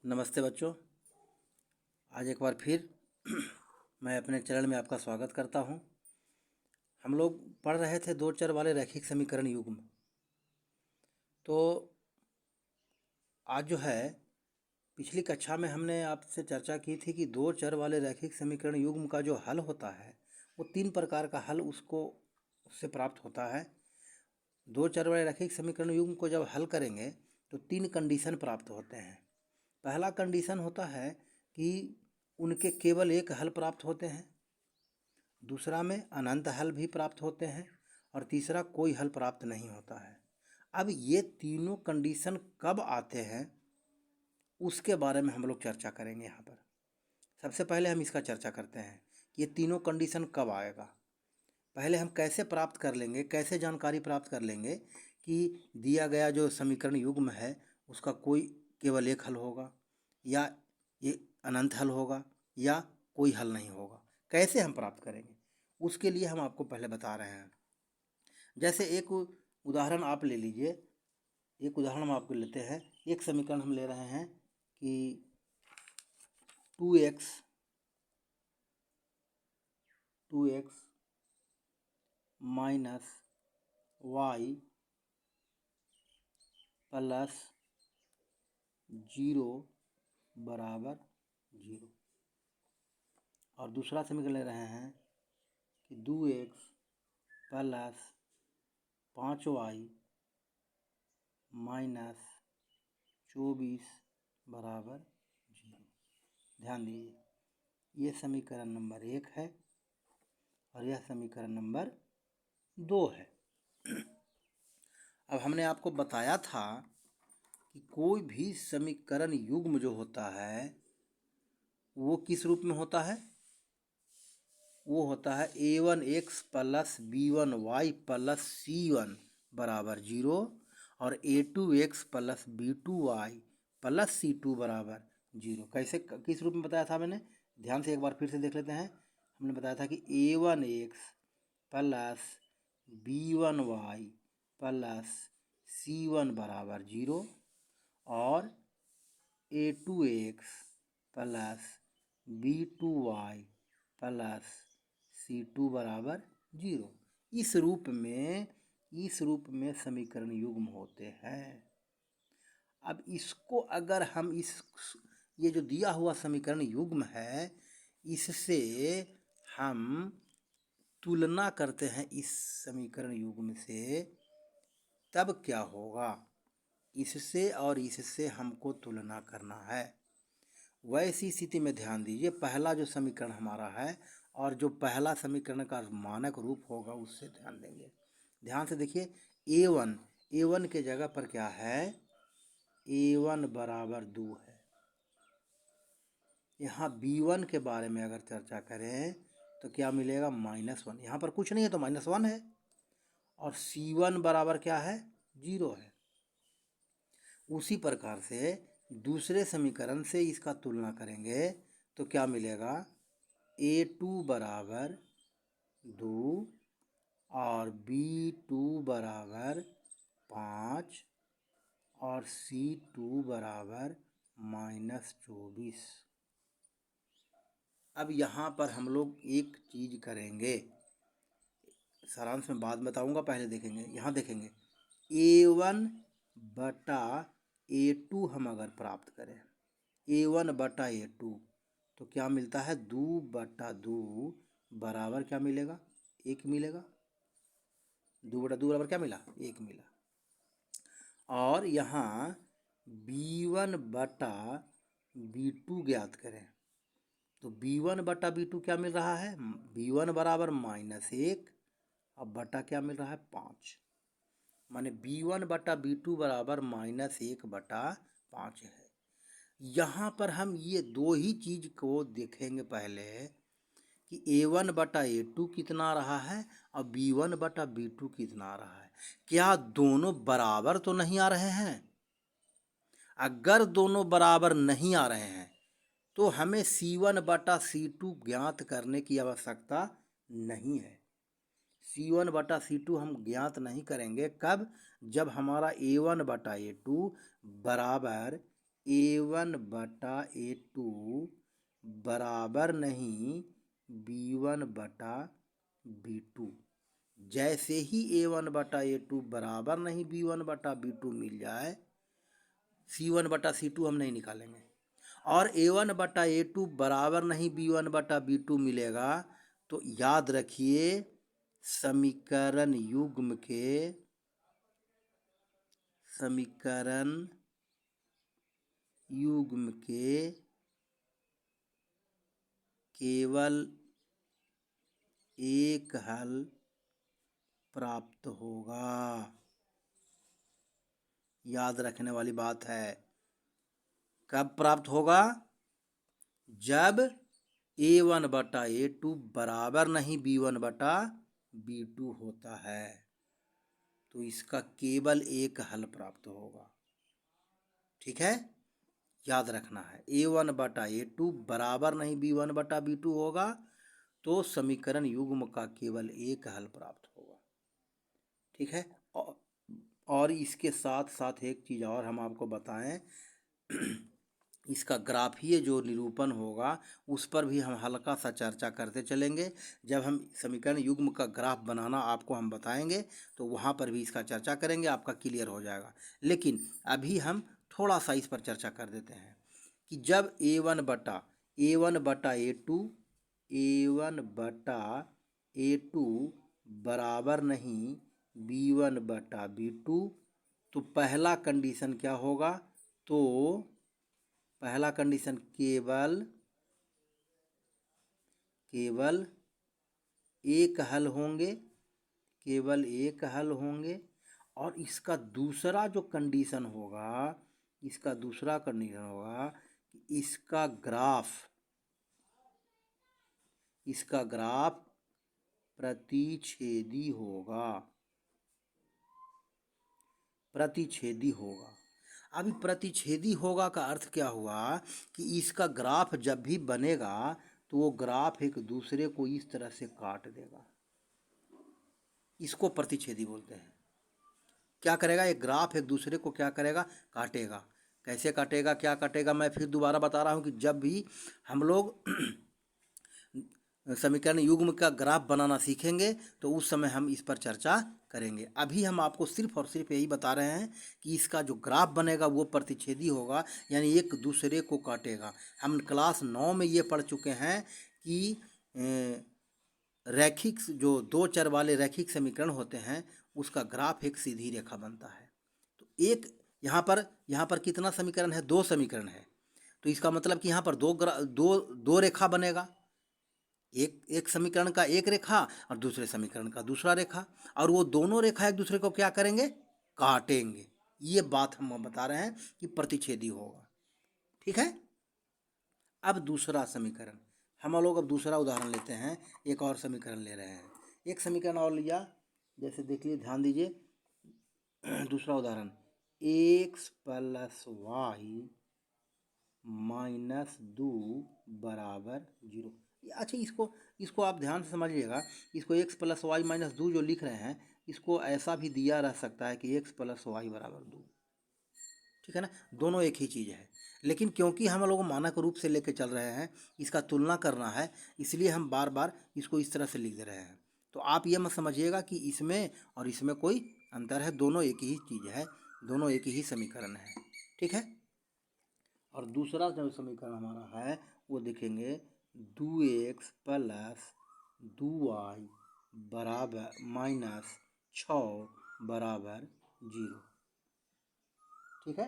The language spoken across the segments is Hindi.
नमस्ते बच्चों। आज एक बार फिर मैं अपने चैनल में आपका स्वागत करता हूं। हम लोग पढ़ रहे थे दो चर वाले रैखिक समीकरण युग्म। तो आज जो है पिछली कक्षा में हमने आपसे चर्चा की थी कि दो चर वाले रैखिक समीकरण युग्म का जो हल होता है वो तीन प्रकार का हल उससे प्राप्त होता है। दो चर वाले रैखिक समीकरण युग्म को जब हल करेंगे तो तीन कंडीशन प्राप्त होते हैं। पहला कंडीशन होता है कि उनके केवल एक हल प्राप्त होते हैं, दूसरा में अनंत हल भी प्राप्त होते हैं और तीसरा कोई हल प्राप्त नहीं होता है। अब ये तीनों कंडीशन कब आते हैं उसके बारे में हम लोग चर्चा करेंगे यहाँ पर। सबसे पहले हम इसका चर्चा करते हैं कि ये तीनों कंडीशन कब आएगा। पहले हम कैसे प्राप्त कर लेंगे, कैसे जानकारी प्राप्त कर लेंगे कि दिया गया जो समीकरण युग्म है उसका कोई केवल एक हल होगा या ये अनंत हल होगा या कोई हल नहीं होगा। कैसे हम प्राप्त करेंगे उसके लिए हम आपको पहले बता रहे हैं। जैसे एक उदाहरण आप ले लीजिए। एक उदाहरण हम आपको लेते हैं। एक समीकरण हम ले रहे हैं कि 2x माइनस y प्लस 0 बराबर 0। और दूसरा समीकरण ले रहे हैं कि 2x प्लस 5y माइनस 24 बराबर 0। ध्यान दीजिए, ये समीकरण नंबर 1 है और यह समीकरण नंबर 2 है। अब हमने आपको बताया था कि कोई भी समीकरण युग्म जो होता है वो किस रूप में होता है। वो होता है a1x plus b1y plus c1 बराबर 0 और a2x plus b2y plus c2 बराबर 0। कैसे, किस रूप में बताया था मैंने, ध्यान से एक बार फिर से देख लेते हैं। हमने बताया था कि a1x plus b1y plus c1 बराबर 0 और a2x plus b2y plus c2 बराबर 0। इस रूप में समीकरण युग्म होते हैं। अब इसको अगर हम ये जो दिया हुआ समीकरण युग्म है इससे हम तुलना करते हैं इस समीकरण युग्म से, तब क्या होगा। इससे और इससे हमको तुलना करना है। वैसी स्थिति में ध्यान दीजिए, पहला जो समीकरण हमारा है और जो पहला समीकरण का मानक रूप होगा उससे ध्यान देंगे। ध्यान से देखिए, a1 के जगह पर क्या है, a1 बराबर 2 है। यहाँ b1 के बारे में अगर चर्चा करें तो क्या मिलेगा, -1। यहाँ पर कुछ नहीं है तो -1 है। और c1 बराबर क्या है, 0 है। उसी प्रकार से दूसरे समीकरण से इसका तुलना करेंगे तो क्या मिलेगा, a2 बराबर 2 और b2 बराबर 5 और c2 बराबर -24। अब यहाँ पर हम लोग एक चीज़ करेंगे, सारांश में बाद बताऊँगा, पहले देखेंगे। यहाँ देखेंगे a1 बटा a2 हम अगर प्राप्त करें, a1 बटा a2 तो क्या मिलता है, 2 बटा 2 बराबर क्या मिलेगा, 1 मिलेगा। 2 बटा 2 बराबर क्या मिला, 1 मिला। और यहाँ b1 बटा b2 ज्ञात करें तो b1 बटा b2 क्या मिल रहा है, b1 बराबर -1 और बटा क्या मिल रहा है, 5। माने b1 बटा b2 बराबर -1 बटा 5 है। यहाँ पर हम ये दो ही चीज़ को देखेंगे पहले कि a1 बटा a2 कितना रहा है और b1 बटा b2 कितना रहा है। क्या दोनों बराबर तो नहीं आ रहे हैं। अगर दोनों बराबर नहीं आ रहे हैं तो हमें c1 बटा c2 ज्ञात करने की आवश्यकता नहीं है। c1 बटा c2 हम ज्ञात नहीं करेंगे, कब, जब हमारा a1 बटा a2 बराबर A1/A2 बराबर नहीं B1/B2। जैसे ही A1/A2 बराबर नहीं B1/B2 मिल जाए, C1/C2 हम नहीं निकालेंगे, और A1/A2 बराबर नहीं B1/B2 मिलेगा, तो याद रखिए समीकरण युग्म के केवल एक हल प्राप्त होगा। याद रखने वाली बात है। कब प्राप्त होगा? जब A1/A2 बराबर नहीं B1/B2 होता है, तो इसका केवल एक हल प्राप्त होगा। ठीक है, याद रखना है। A1/A2 बराबर नहीं B1/B2 होगा, तो समीकरण युग्म का केवल एक हल प्राप्त होगा। ठीक है, और इसके साथ साथ एक चीज़ और हम आपको बताएं, इसका ग्राफीय जो निरूपण होगा उस पर भी हम हल्का सा चर्चा करते चलेंगे। जब हम समीकरण युग्म का ग्राफ बनाना आपको हम बताएंगे, तो वहाँ पर भी इसका चर्चा करेंगे, आपका क्लियर हो जाएगा। लेकिन अभी हम थोड़ा सा इस पर चर्चा कर देते हैं कि जब A1/A2 बराबर नहीं B1/B2, तो पहला कंडीशन क्या होगा? तो पहला कंडीशन केवल एक हल होंगे, केवल एक हल होंगे। और इसका दूसरा जो कंडीशन होगा, इसका दूसरा कंडीशन होगा कि इसका ग्राफ प्रतिच्छेदी होगा। अभी प्रतिच्छेदी होगा का अर्थ क्या हुआ कि इसका ग्राफ जब भी बनेगा तो वो ग्राफ एक दूसरे को इस तरह से काट देगा। इसको प्रतिच्छेदी बोलते हैं। क्या करेगा? एक ग्राफ एक दूसरे को क्या करेगा? काटेगा। कैसे काटेगा, क्या काटेगा? मैं फिर दोबारा बता रहा हूँ कि जब भी हम लोग समीकरण युग्म का ग्राफ बनाना सीखेंगे तो उस समय हम इस पर चर्चा करेंगे। अभी हम आपको सिर्फ और सिर्फ यही बता रहे हैं कि इसका जो ग्राफ बनेगा वो प्रतिच्छेदी होगा, यानी एक दूसरे को काटेगा। हम क्लास 9 में ये पढ़ चुके हैं कि रैखिक जो दो चर वाले रैखिक समीकरण होते हैं उसका ग्राफ एक सीधी रेखा बनता है। तो एक यहाँ पर कितना समीकरण है? 2 समीकरण है। तो इसका मतलब कि यहाँ पर दो रेखा बनेगा। एक समीकरण का एक रेखा और दूसरे समीकरण का दूसरा रेखा, और वो दोनों रेखा एक दूसरे को क्या करेंगे? काटेंगे। ये बात हम बता रहे हैं कि प्रतिच्छेदी होगा। ठीक है, अब दूसरा समीकरण हम लोग, अब दूसरा उदाहरण लेते हैं। एक और समीकरण ले रहे हैं, एक समीकरण और लिया। जैसे देखिए, ध्यान दीजिए, दूसरा उदाहरण x+y -2 = 0। अच्छा, इसको आप ध्यान से समझिएगा। इसको x+y -2 जो लिख रहे हैं, इसको ऐसा भी दिया रह सकता है कि x+y = 2। ठीक है ना, दोनों एक ही चीज़ है। लेकिन क्योंकि हम लोग मानक रूप से लेके चल रहे हैं, इसका तुलना करना है, इसलिए हम बार बार इसको इस तरह से लिख दे रहे हैं। तो आप ये मत समझिएगा कि इसमें और इसमें कोई अंतर है, दोनों एक ही चीज़ है, दोनों एक ही समीकरण है। ठीक है, और दूसरा जो समीकरण हमारा है वो देखेंगे, 2x + 2y -6 = 0। ठीक है,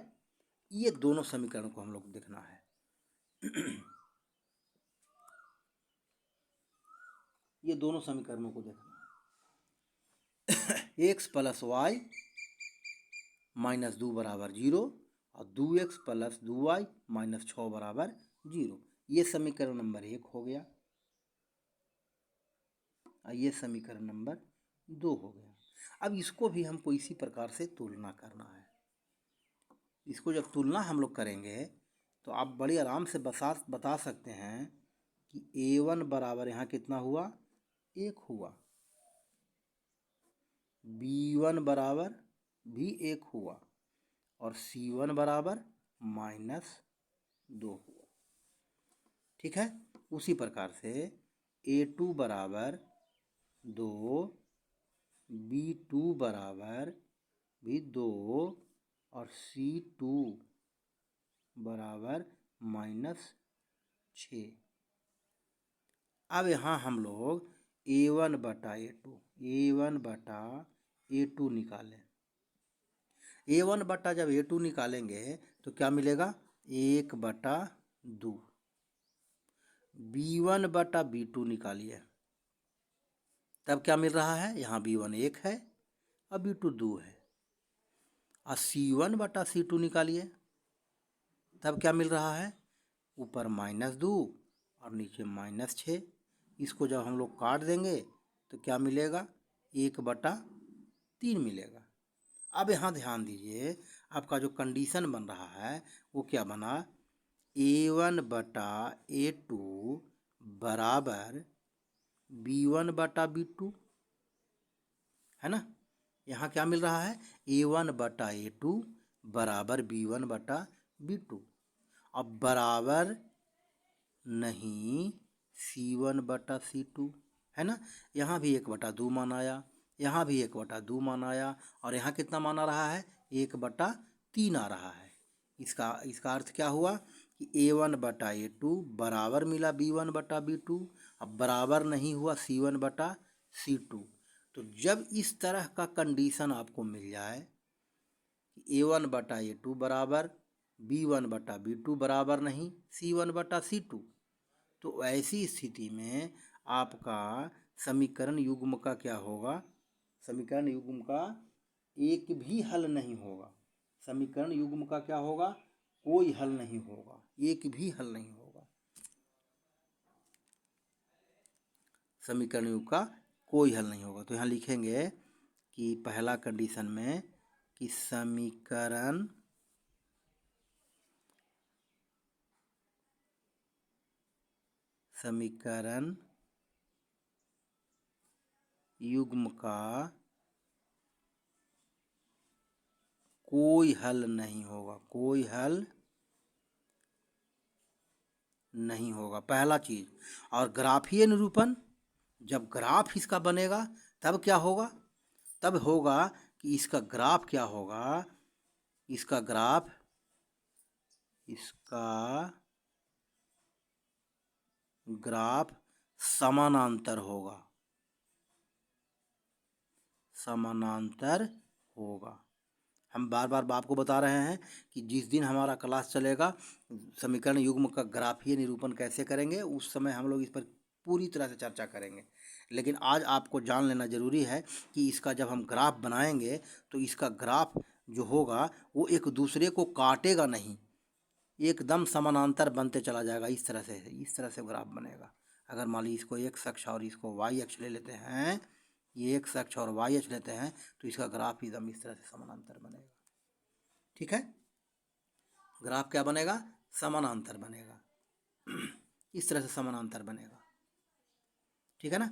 ये दोनों समीकरण को हम लोग देखना है। ये दोनों समीकरणों को देखना है। x + y -2 = 0 और 2x + 2y -6 = 0। ये समीकरण नंबर 1 हो गया, और ये समीकरण नंबर 2 हो गया। अब इसको भी हमको इसी प्रकार से तुलना करना है। इसको जब तुलना हम लोग करेंगे तो आप बड़ी आराम से बता सकते हैं कि A1 बराबर यहाँ कितना हुआ? 1 हुआ। B1 बराबर भी 1 हुआ, और C1 बराबर -2 हुआ। ठीक है, उसी प्रकार से A2 बराबर 2, B2 बराबर भी 2 और C2 बराबर -6। अब यहाँ हम लोग A1 बटा A2 निकालें। A1 बटा जब A2 निकालेंगे तो क्या मिलेगा? 1/2। B1 बटा B2 निकालिए, तब क्या मिल रहा है? यहाँ B1 1 है और B2 2 है। और C1 बटा C2 निकालिए, तब क्या मिल रहा है? ऊपर -2 और नीचे -6। इसको जब हम लोग काट देंगे तो क्या मिलेगा? 1/3 मिलेगा। अब यहाँ ध्यान दीजिए, आपका जो कंडीशन बन रहा है वो क्या बना? A1 बटा A2 बराबर B1 बटा B2, है ना? यहाँ क्या मिल रहा है? A1 बटा A2 बराबर B1 बटा B2। अब बराबर नहीं C1 बटा C2, है ना? यहाँ भी 1/2 मान आया, यहाँ भी 1/2 मान आया, और यहाँ कितना मान आ रहा है? 1/3 आ रहा है। इसका अर्थ क्या हुआ कि A1 बटा A2 बराबर मिला B1 बटा B2। अब बराबर नहीं हुआ C1 बटा C2। तो जब इस तरह का कंडीशन आपको मिल जाए कि A1 बटा A2 बराबर B1 बटा B2 बराबर नहीं C1 बटा C2, तो ऐसी स्थिति में आपका समीकरण युग्म का क्या होगा? समीकरण युग्म का एक भी हल नहीं होगा। समीकरण युग्म का क्या होगा? कोई हल नहीं होगा, एक भी हल नहीं होगा। समीकरण युग्म का कोई हल नहीं होगा। तो यहाँ लिखेंगे कि पहला कंडीशन में कि समीकरण युग्म का कोई हल नहीं होगा, कोई हल नहीं होगा, पहला चीज। और ग्राफीय निरूपण, जब ग्राफ इसका बनेगा तब क्या होगा? तब होगा कि इसका ग्राफ क्या होगा? इसका ग्राफ समानांतर होगा, समानांतर होगा। हम बार बार आपको बता रहे हैं कि जिस दिन हमारा क्लास चलेगा समीकरण युग्म का ग्राफीय निरूपण कैसे करेंगे, उस समय हम लोग इस पर पूरी तरह से चर्चा करेंगे। लेकिन आज आपको जान लेना ज़रूरी है कि इसका जब हम ग्राफ बनाएंगे तो इसका ग्राफ जो होगा वो एक दूसरे को काटेगा नहीं, एकदम समानांतर बनते चला जाएगा। इस तरह से ग्राफ बनेगा। अगर मान लीजिए इसको x अक्ष और इसको y अक्ष ले लेते हैं, ये x अक्ष और y अक्ष लेते हैं, तो इसका ग्राफ एकदम इस तरह से समानांतर बनेगा। ठीक है, ग्राफ क्या बनेगा? समानांतर बनेगा। इस तरह से समानांतर बनेगा। ठीक है ना?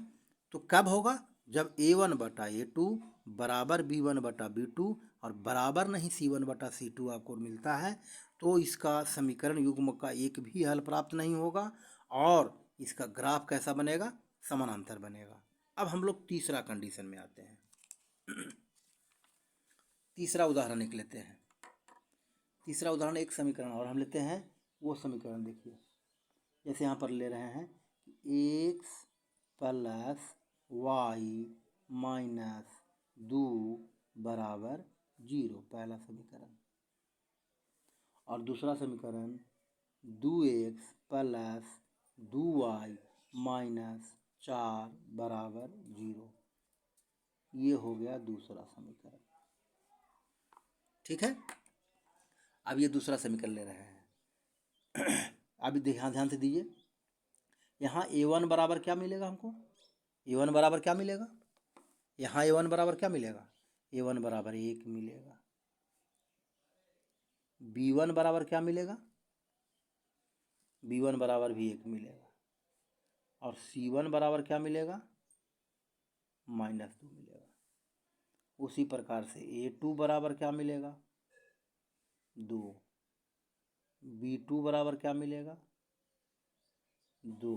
तो कब होगा? जब A1 बटा A2 बराबर B1 बटा B2 और बराबर नहीं C1 बटा C2 आपको मिलता है, तो इसका समीकरण युग्म का एक भी हल प्राप्त नहीं होगा और इसका ग्राफ कैसा बनेगा? समानांतर बनेगा। अब हम लोग तीसरा कंडीशन में आते हैं। तीसरा उदाहरण एक लेते हैं। तीसरा उदाहरण एक समीकरण और हम लेते हैं, वो समीकरण देखिए। जैसे यहाँ पर ले रहे हैं कि x प्लस वाई माइनस 2 बराबर 0, पहला समीकरण। और दूसरा समीकरण 2x प्लस 2y माइनस 4 बराबर 0, ये हो गया दूसरा समीकरण। ठीक है, अब ये दूसरा समीकरण ले रहे हैं। अभी ध्यान से दीजिए, यहाँ A1 बराबर क्या मिलेगा हमको? A1 बराबर क्या मिलेगा? यहाँ A1 बराबर क्या मिलेगा? A1 बराबर 1 मिलेगा। B1 बराबर क्या मिलेगा? B1 बराबर भी 1 मिलेगा। और C1 बराबर क्या मिलेगा? -2 मिलेगा। उसी प्रकार से A2 बराबर क्या मिलेगा? 2। B2 बराबर क्या मिलेगा 2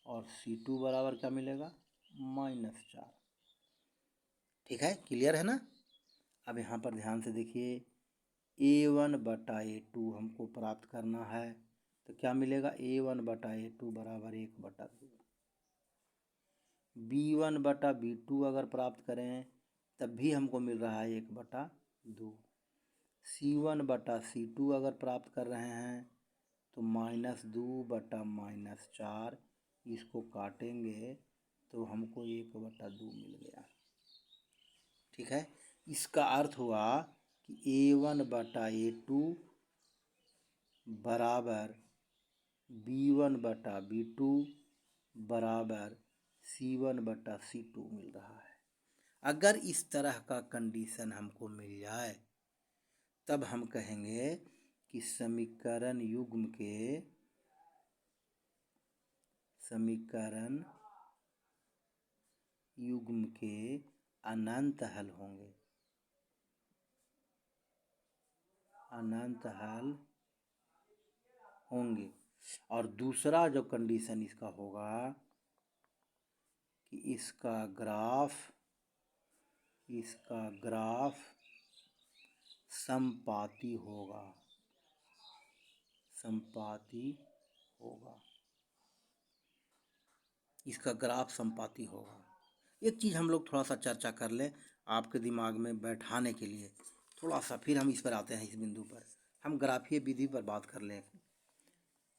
और C2 बराबर क्या मिलेगा -4। ठीक है, क्लियर है ना। अब यहाँ पर ध्यान से देखिए A1/A2 हमको प्राप्त करना है तो क्या मिलेगा A1/A2 बराबर 1/2। B1/B2 अगर प्राप्त करें तब भी हमको मिल रहा है 1/2। C1/C2 अगर प्राप्त कर रहे हैं तो -2/-4, इसको काटेंगे तो हमको 1/2 मिल गया। ठीक है, इसका अर्थ हुआ कि A1/A2 बराबर B1/B2 बराबर C1/C2 मिल रहा है। अगर इस तरह का कंडीशन हमको मिल जाए तब हम कहेंगे कि समीकरण युग्म के अनंत हल होंगे। और दूसरा जो कंडीशन इसका होगा कि इसका ग्राफ समपाती होगा। इसका ग्राफ समपाती होगा। एक चीज़ हम लोग थोड़ा सा चर्चा कर लें आपके दिमाग में बैठाने के लिए, थोड़ा सा फिर हम इस पर आते हैं। इस बिंदु पर हम ग्राफीय विधि पर बात कर लें।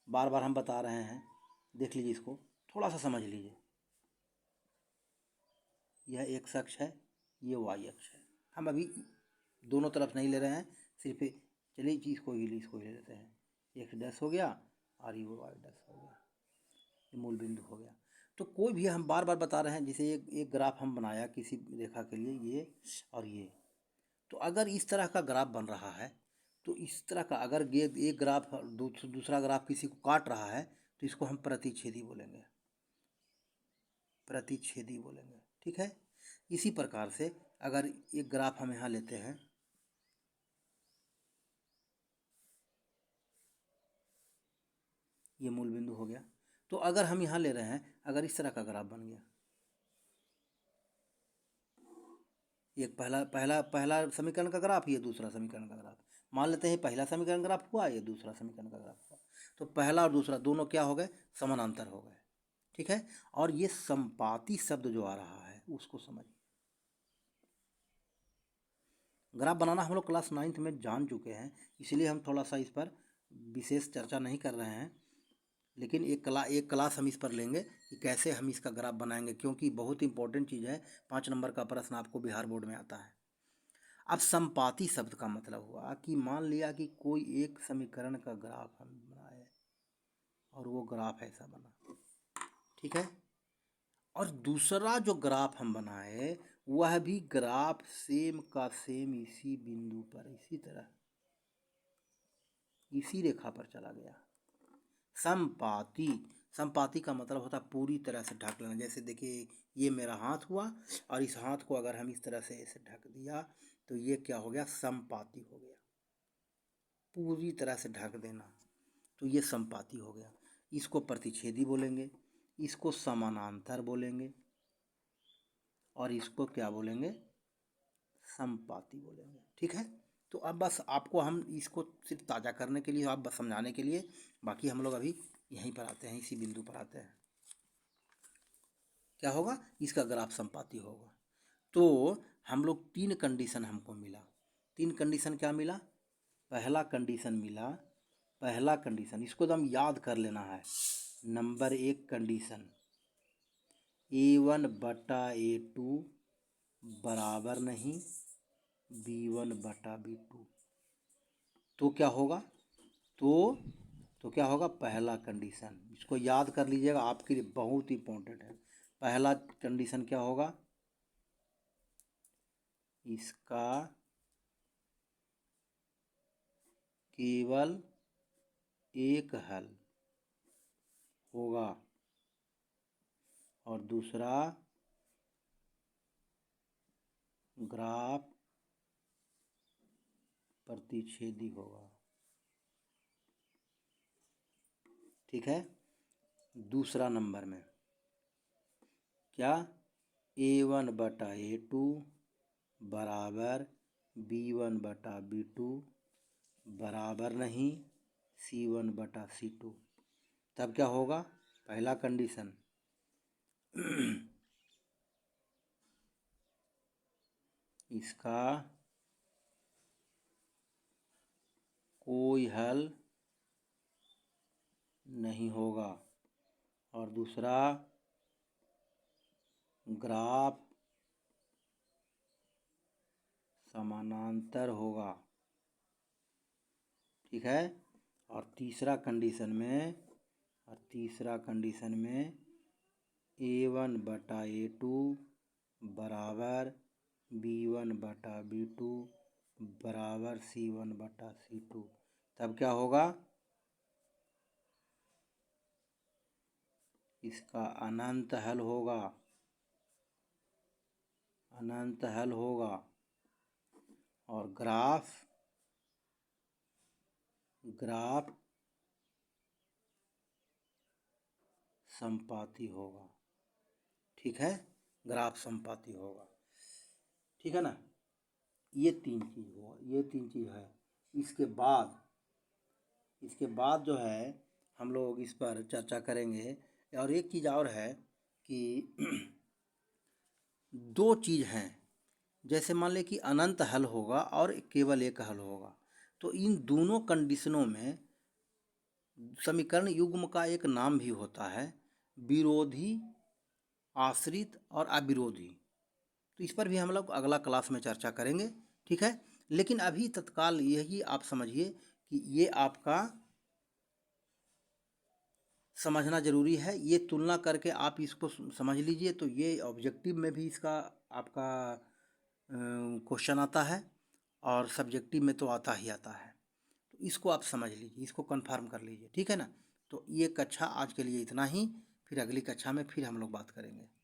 बार बार हम बता रहे हैं, देख लीजिए, इसको थोड़ा सा समझ लीजिए। यह x अक्ष है, ये y अक्ष है। हम अभी दोनों तरफ नहीं ले रहे हैं, सिर्फ चलिए इसको ही ले लेते हैं। x' हो गया और ये y' हो गया, ये मूल बिंदु हो गया। तो कोई भी हम बार बार बता रहे हैं, जैसे एक ग्राफ हम बनाया किसी रेखा के लिए, ये और ये। तो अगर इस तरह का ग्राफ बन रहा है तो इस तरह का अगर एक ग्राफ दूसरा ग्राफ किसी को काट रहा है तो इसको हम प्रतिच्छेदी बोलेंगे। ठीक है, इसी प्रकार से अगर एक ग्राफ हम यहाँ लेते हैं, ये मूल बिंदु हो गया। तो अगर हम यहाँ ले रहे हैं, अगर इस तरह का ग्राफ बन गया, एक पहला समीकरण का ग्राफ, ये दूसरा समीकरण का ग्राफ। मान लेते हैं पहला समीकरण ग्राफ हुआ, ये दूसरा समीकरण का ग्राफ हुआ, तो पहला और दूसरा दोनों क्या हो गए, समानांतर हो गए। ठीक है, और ये संपाती शब्द जो आ रहा है उसको समझिए। ग्राफ बनाना हम लोग क्लास 9th में जान चुके हैं, इसलिए हम थोड़ा सा इस पर विशेष चर्चा नहीं कर रहे हैं। लेकिन एक क्लास हम इस पर लेंगे कि कैसे हम इसका ग्राफ बनाएंगे, क्योंकि बहुत इंपॉर्टेंट चीज़ है। 5 नंबर का प्रश्न आपको बिहार बोर्ड में आता है। अब संपाती शब्द का मतलब हुआ कि मान लिया कि कोई एक समीकरण का ग्राफ हम बनाए और वो ग्राफ ऐसा बना। ठीक है, और दूसरा जो ग्राफ हम बनाए वह भी ग्राफ सेम का सेम इसी बिंदु पर, इसी तरह इसी रेखा पर चला गया। संपाती का मतलब होता है पूरी तरह से ढक लेना। जैसे देखिए ये मेरा हाथ हुआ और इस हाथ को अगर हम इस तरह से ऐसे ढक दिया तो ये क्या हो गया, संपाती हो गया। पूरी तरह से ढक देना तो ये संपाती हो गया। इसको प्रतिच्छेदी बोलेंगे, इसको समानांतर बोलेंगे और इसको क्या बोलेंगे, संपाती बोलेंगे। ठीक है, तो अब बस आपको हम इसको सिर्फ ताज़ा करने के लिए, आप बस समझाने के लिए, बाकी हम लोग अभी यहीं पर आते हैं, इसी बिंदु पर आते हैं। क्या होगा, इसका ग्राफ संपाती होगा। तो हम लोग 3 कंडीशन हमको मिला। 3 कंडीशन क्या मिला, पहला कंडीशन इसको एकदम याद कर लेना है। नंबर 1 कंडीशन A1/A2 बराबर नहीं B1/B2। तो क्या होगा, तो क्या होगा, पहला कंडीशन, इसको याद कर लीजिएगा, आपके लिए बहुत इंपॉर्टेंट है। पहला कंडीशन क्या होगा, इसका केवल एक हल होगा और दूसरा ग्राफ प्रतिच्छेदी होगा। ठीक है। दूसरा नंबर में क्या, A1/A2 बराबर B1/B2 बराबर नहीं C1/C2। तब क्या होगा, पहला कंडीशन इसका कोई हल नहीं होगा, और दूसरा ग्राफ समानांतर होगा। ठीक है। और तीसरा कंडीशन में A1/A2 बराबर B1/B2 बराबर C1/C2। तब क्या होगा, इसका अनंत हल होगा, और ग्राफ संपाती होगा। ठीक है, ग्राफ संपाती होगा। ठीक है ना। ये तीन चीज़ है। इसके बाद जो है हम लोग इस पर चर्चा करेंगे। और एक चीज़ और है कि दो चीज़ हैं, जैसे मान लें कि अनंत हल होगा और केवल एक हल होगा, तो इन दोनों कंडीशनों में समीकरण युग्म का एक नाम भी होता है, विरोधी, आश्रित और अविरोधी। तो इस पर भी हम लोग अगला क्लास में चर्चा करेंगे। ठीक है। लेकिन अभी तत्काल यही आप समझिए कि ये आपका समझना ज़रूरी है। ये तुलना करके आप इसको समझ लीजिए, तो ये ऑब्जेक्टिव में भी इसका आपका क्वेश्चन आता है, और सब्जेक्टिव में तो आता ही आता है। तो इसको आप समझ लीजिए, इसको कंफर्म कर लीजिए। ठीक है ना। तो ये कक्षा आज के लिए इतना ही, फिर अगली कक्षा में फिर हम लोग बात करेंगे।